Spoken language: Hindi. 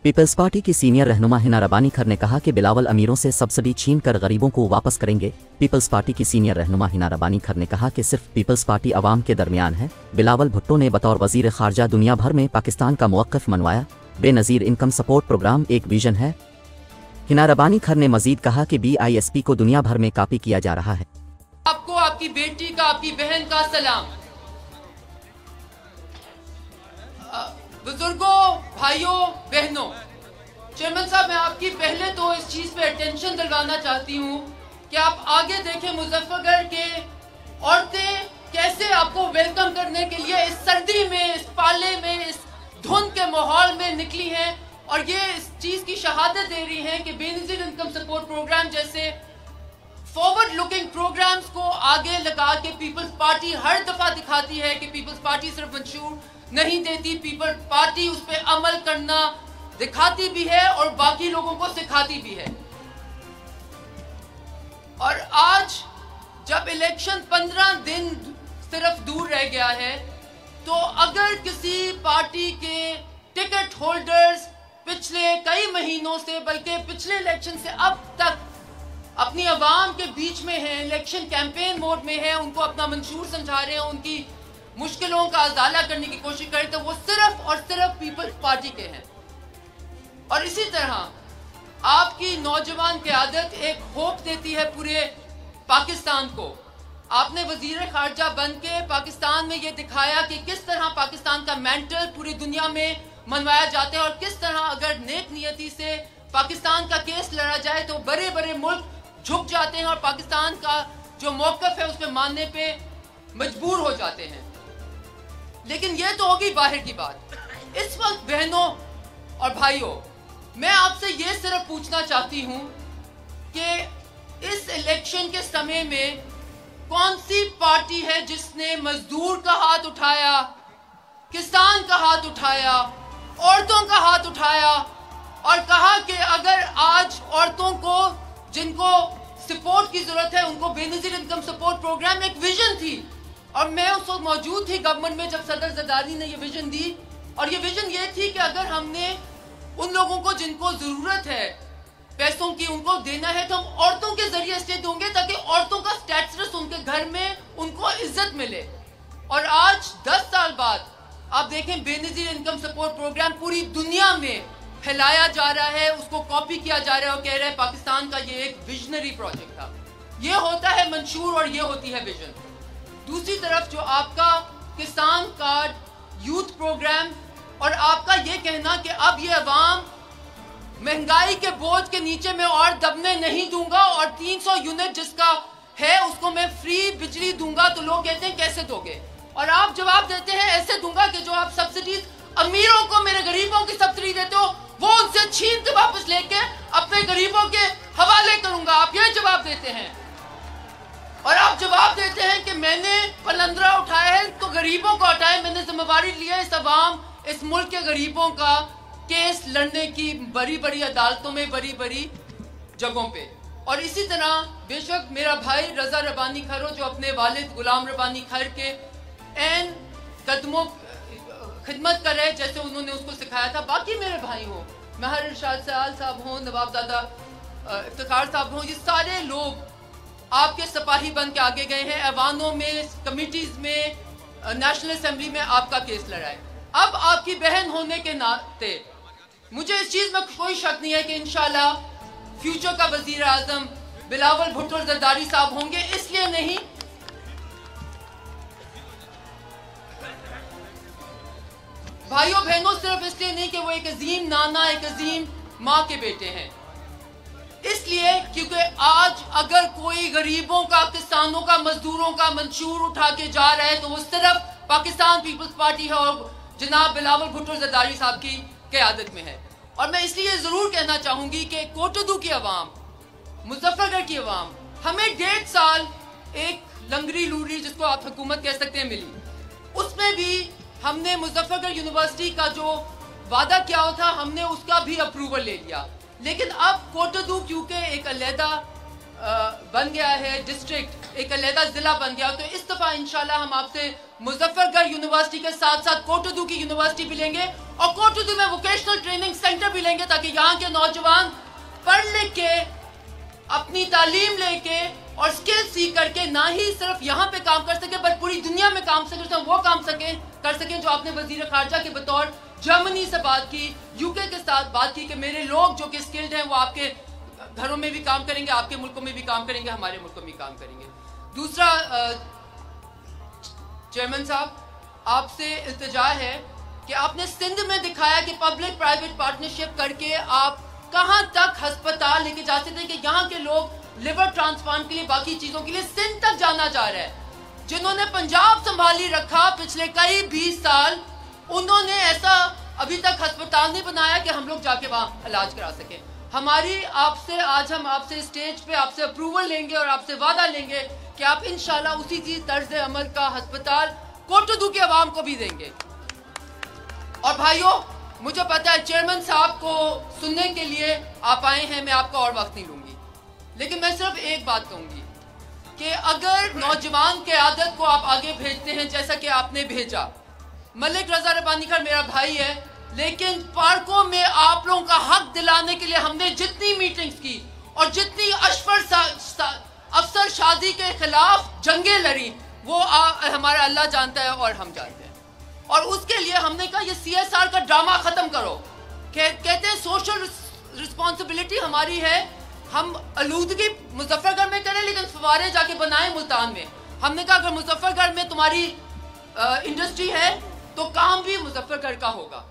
पीपल्स पार्टी की सीनियर रहनुमा हिना रबानी खर ने कहा कि बिलावल अमीरों से सब्सिडी छीनकर गरीबों को वापस करेंगे। पीपल्स पार्टी की सीनियर रहनुमा हिना रबानी खर ने कहा कि सिर्फ पीपल्स पार्टी अवाम के दरमियान है। बिलावल भुट्टो ने बतौर वजीर खारजा दुनिया भर में पाकिस्तान का मौक़िफ़ मनवाया। बेनज़ीर इनकम सपोर्ट प्रोग्राम एक विजन है। हिना रबानी खर ने मजीद कहा कि BISP को दुनिया भर में कॉपी किया जा रहा है। आपको आपकी बेटी का, आपकी बहन का सलाम। बुजुर्गों, भाइयों, बहनों, चेयरमैन साहब, मैं आपकी पहले तो इस चीज पे अटेंशन दिलवाना चाहती हूँ कि आप आगे देखें मुजफ्फरगढ़ के औरतें कैसे आपको वेलकम करने के लिए इस सर्दी में, इस पाले में, इस धुंध के माहौल में निकली हैं और ये इस चीज की शहादत दे रही हैं कि बेनज़ीर इनकम सपोर्ट प्रोग्राम जैसे फॉरवर्ड लुकिंग प्रोग्राम्स को आगे लगा के पीपल्स पार्टी हर दफा दिखाती है कि पीपल्स पार्टी सिर्फ मंशूर नहीं देती, पीपल्स पार्टी उस पर अमल करना दिखाती भी है और बाकी लोगों को सिखाती भी है। और आज जब इलेक्शन 15 दिन सिर्फ दूर रह गया है, तो अगर किसी पार्टी के टिकट होल्डर्स पिछले कई महीनों से, बल्कि पिछले इलेक्शन से अब तक अपनी आवाम के बीच में हैं, इलेक्शन कैंपेन मोड में हैं, उनको अपना मंशूर समझा रहे हैं, उनकी मुश्किलों का अजाला करने की कोशिश करें, तो वो सिर्फ और सिर्फ पीपल्स पार्टी के हैं। और इसी तरह आपकी नौजवान क़यादत एक होप देती है पूरे पाकिस्तान को। आपने वजीर खारजा बन के पाकिस्तान में ये दिखाया कि किस तरह पाकिस्तान का मेंटल पूरी दुनिया में मनवाया जाता है और किस तरह अगर नेक नियति से पाकिस्तान का केस लड़ा जाए तो बड़े बड़े मुल्क झुक जाते हैं और पाकिस्तान का जो मौक़िफ़ है उसमें मानने पे मजबूर हो जाते हैं। लेकिन ये तो होगी बाहर की बात। इस वक्त बहनों और भाइयों, मैं आपसे ये सिर्फ पूछना चाहती हूँ कि इस इलेक्शन के समय में कौन सी पार्टी है जिसने मजदूर का हाथ उठाया, किसान का हाथ उठाया, औरतों का हाथ उठाया और कहा कि अगर आज औरतों को जिनको सपोर्ट की जरूरत है उनको बेनज़ीर इनकम सपोर्ट प्रोग्राम एक विजन थी और मैं उस वक्त मौजूद थी गवर्नमेंट में जब सदर जरदारी ने ये विजन दी और ये विजन ये थी कि अगर हमने उन लोगों को जिनको जरूरत है पैसों की उनको देना है तो हम औरतों के जरिए इसलिए देंगे ताकि औरतों का स्टेटस उनके घर में उनको इज्जत मिले। और आज 10 साल बाद आप देखें बेनज़ीर इनकम सपोर्ट प्रोग्राम पूरी दुनिया में फैलाया जा रहा है, उसको कॉपी किया जा रहा है और कह रहे हैं पाकिस्तान का ये एक विजनरी प्रोजेक्ट था। ये होता है मंशूर और ये होती है विजन। दूसरी तरफ जो आपका किसान कार्ड, यूथ प्रोग्राम और आपका ये कहना कि अब ये अवाम महंगाई के बोझ के नीचे मैं और दबने नहीं दूंगा और 300 यूनिट जिसका है उसको मैं फ्री बिजली दूंगा, तो लोग कहते हैं कैसे दोगे? और आप जवाब देते हैं ऐसे दूंगा कि जो आप सब्सिडीज अमीरों को, मेरे गरीबों की सब्सिडी देते हो वो उनसे छीन के वापस लेके अपने गरीबों के हवाले करूंगा। आप ये जवाब देते हैं और आप जवाब देते हैं कि मैंने पलंदरा उठाया है तो गरीबों को हटाए, मैंने जिम्मेवारी लिया इस अवाम, इस मुल्क के गरीबों का केस लड़ने की बड़ी बड़ी अदालतों में, बड़ी बड़ी जगहों पे। और इसी तरह बेशक मेरा भाई रजा रबानी खर हो जो अपने वालिद गुलाम रबानी खर के एन कदमों खिदमत कर रहे जैसे उन्होंने उसको सिखाया था। बाकी मेरे भाई हो, महर इरशाद सयाल साहब हों, नवाबजादा इफ्तिखार साहब हों, ये सारे लोग आपके सिपाही बन के आगे गए हैं, ऐवानों में, कमिटीज में, नेशनल असेंबली में आपका केस लड़ाए। अब आपकी बहन होने के नाते मुझे इस चीज में कोई शक नहीं है कि इंशाल्लाह फ्यूचर का वजीर आजम बिलावल भुट्टो जरदारी साहब होंगे। इसलिए नहीं, भाइयों बहनों, सिर्फ इसलिए नहीं कि वो एक अजीम नाना, एक अजीम माँ के बेटे हैं, इसलिए क्योंकि आज अगर कोई गरीबों का, किसानों का, मजदूरों का मंशूर उठा के जा रहा है तो वो सिर्फ पाकिस्तान पीपल्स पार्टी है और जनाब बिलावल भुट्टो जरदारी साहब की क़यादत में है। और मैं इसलिए जरूर कहना चाहूंगी कि कोटदू की अवाम, मुजफ्फरगढ़ की अवाम, हमें 1.5 साल एक लंगरी लूरी जिसको आप हुकूमत कह सकते हैं मिली, उसमें भी हमने मुजफ्फरगढ़ यूनिवर्सिटी का जो वादा किया था हमने उसका भी अप्रूवल ले लिया। लेकिन अब कोटदू क्योंकि एक अलहदा बन गया है डिस्ट्रिक्ट, एक अलहदा जिला बन गया, तो इस दफा इंशाल्लाह हम आपसे मुजफ्फरगढ़ यूनिवर्सिटी के साथ साथ कोटुदू की यूनिवर्सिटी भी लेंगे और कोटुदू में वोकेशनल ट्रेनिंग सेंटर भी लेंगे, ताकि यहाँ के नौजवान पढ़ लिख के अपनी तालीम लेके और स्किल सीख करके ना ही सिर्फ यहाँ पे काम कर सके बल्कि पूरी दुनिया में काम वो काम कर सके जो आपने वजीर खारजा के बतौर जर्मनी से बात की, यूके के साथ बात की कि मेरे लोग जो कि स्किल्ड हैं वो आपके घरों में भी काम करेंगे, आपके मुल्कों में भी काम करेंगे, हमारे मुल्कों में भी काम करेंगे। दूसरा, चेयरमैन साहब आपसे इल्तिजा है कि आपने सिंध में दिखाया कि पब्लिक प्राइवेट पार्टनरशिप करके आप कहां तक अस्पताल लेके जा सकते हैं कि यहाँ के लोग लिवर ट्रांसप्लांट के लिए, बाकी चीजों के लिए सिंध तक जाना चाह रहे हैं। जिन्होंने पंजाब संभाली रखा पिछले कई 20 साल, उन्होंने ऐसा अभी तक अस्पताल नहीं बनाया कि हम लोग जाके वहां इलाज करा सके। हमारी आपसे आज हम आपसे स्टेज पे आपसे अप्रूवल लेंगे और आपसे वादा लेंगे कि आप इंशाल्लाह उसी चीज तर्ज अमल का अस्पताल कोटुदू के अवाम को भी देंगे। और भाइयों, मुझे पता है चेयरमैन साहब को सुनने के लिए आप आए हैं, मैं आपका और वक्त नहीं लूंगी, लेकिन मैं सिर्फ एक बात कहूंगी कि अगर नौजवान के आदत को आप आगे भेजते हैं जैसा कि आपने भेजा, मलिक रजा रब्बानी खान मेरा भाई है, लेकिन पार्कों में आप लोगों का हक दिलाने के लिए हमने जितनी मीटिंग्स की और जितनी अफसर शादी के खिलाफ जंगें लड़ी वो हमारा अल्लाह जानता है और हम जानते हैं। और उसके लिए हमने कहा ये CSR का ड्रामा खत्म करो। कहते हैं सोशल रिस्पॉन्सिबिलिटी हमारी है, हम आलूदगी मुजफ्फरगढ़ में करें लेकिन फवारे जाके बनाएं मुल्तान में। हमने कहा अगर मुजफ्फरगढ़ में तुम्हारी इंडस्ट्री है तो काम भी मुजफ्फरगढ़ का होगा।